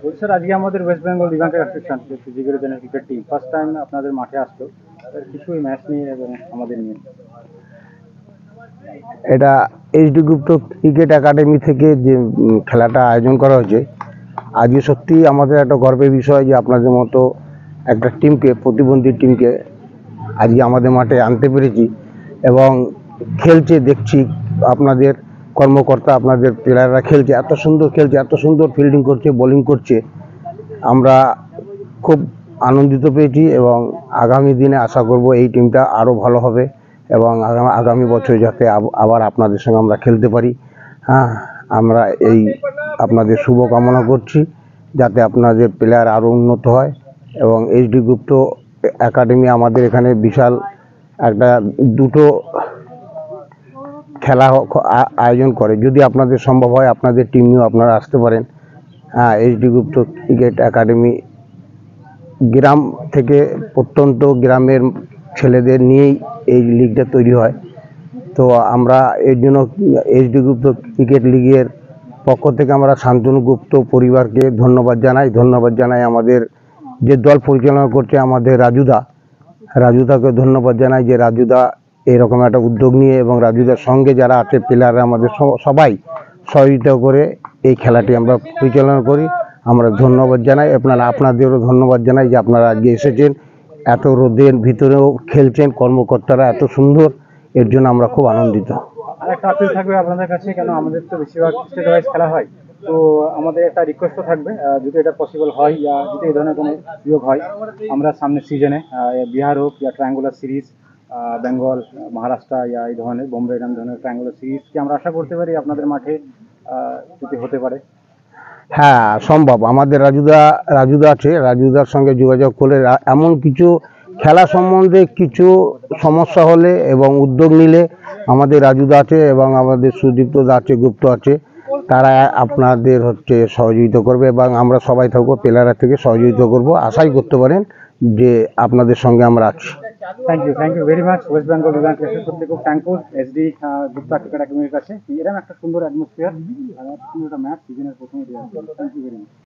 বলছি স্যার, আজকে আমাদের ওয়েস্ট বেঙ্গল লিভান্টের association physical cricket team first time আপনাদের মাঠে আসলো। কিছু ম্যাচ নিয়ে এবং আমাদের নিয়ে। এটা এইচডি গুপ্ত ক্রিকেট একাডেমি থেকে যে খেলাটা আয়োজন করা হয়েছে, আজকে সত্যি আমাদের একটা গর্বের বিষয় যে আপনাদের মতো একটা টিমকে, প্রতিবন্ধী টিমকে আজকে আমাদের মাঠে আনতে পেরেছি এবং খেলছে দেখছি। আপনাদের কর্মকর্তা, আপনাদের প্লেয়াররা খেলছে, এত সুন্দর খেলছে, এত সুন্দর ফিল্ডিং করছে, বোলিং করছে। আমরা খুব আনন্দিত পেয়েছি এবং আগামী দিনে আশা করব এই টিমটা আরও ভালো হবে এবং আগামী বছর যাতে আবার আপনাদের সঙ্গে আমরা খেলতে পারি। হ্যাঁ, আমরা এই আপনাদের শুভকামনা করছি যাতে আপনাদের প্লেয়ার আরও উন্নত হয় এবং এইচডি গুপ্ত একাডেমি আমাদের এখানে বিশাল একটা দুটো খেলা আয়োজন করে। যদি আপনাদের সম্ভব হয় আপনাদের টিম নিয়েও আপনারা আসতে পারেন। হ্যাঁ, এইচডি গুপ্ত ক্রিকেট একাডেমি গ্রাম থেকে, প্রত্যন্ত গ্রামের ছেলেদের নিয়েই এই লিগটা তৈরি হয়। তো আমরা এর জন্য এইচডি গুপ্ত ক্রিকেট লিগের পক্ষ থেকে আমরা শান্তনু গুপ্ত পরিবারকে ধন্যবাদ জানাই। আমাদের যে দল পরিচালনা করছে আমাদের রাজুদাকে ধন্যবাদ জানাই যে রাজুদা এরকম একটা উদ্যোগ নিয়ে এবং রাজুদার সঙ্গে যারা আছে প্লেয়াররা আমাদের সবাই সহযোগিতা করে এই খেলাটি আমরা পরিচালনা করি। আমরা ধন্যবাদ জানাই, আপনাদেরও ধন্যবাদ জানাই যে আপনারা আজকে এসেছেন, এত রোদের ভিতরেও খেলছেন, কর্মকর্তারা এত সুন্দর, এর জন্য আমরা খুব আনন্দিত। আরেকটা আপিল থাকবে আপনাদের কাছে, কেন আমাদের তো বেশিরভাগ স্টেট ওয়াইজ খেলা হয়, তো আমাদের একটা রিকোয়েস্টও থাকবে, যদি এটা পসিবল হয় বা যদি এই ধরনের কোনো সুযোগ হয়, আমরা সামনের সিজনে বিহার হোক বা ট্রায়াঙ্গুলার সিরিজ, বেঙ্গল, মহারাষ্ট্র ইয়া এই ধরনের বোম্বে এরকম ধরনের ট্রায়াঙ্গুলার সিরিজ কি আমরা আশা করতে পারি আপনাদের মাঠে যদি হতে পারে? হ্যাঁ, সম্ভব। আমাদের রাজুদা আছে, রাজুদার সঙ্গে যোগাযোগ করলে এমন কিছু খেলা সম্বন্ধে কিছু সমস্যা হলে এবং উদ্যোগ নিলে আমাদের রাজুদা আছে এবং আমাদের সুদীপ্ত আছে, গুপ্ত আছে, তারা আপনাদের সহযোগিতা করবে এবং আমরা সবাই থাকবো, প্লেয়াররা থেকে সহযোগিতা করব। আশাই করতে পারেন যে আপনাদের সঙ্গে আমরা আছি। Thank you very much. West Bengal লিভান্ট সত্যি খুব থ্যাঙ্কফুল এসডি গুপ্তা ক্রিকেট একাডেমির কাছে। এরকম একটা সুন্দর অ্যাটমসফিয়ার, সুন্দর একটা ম্যাচ সিজনের প্রথমে দেওয়া। Thank you very much.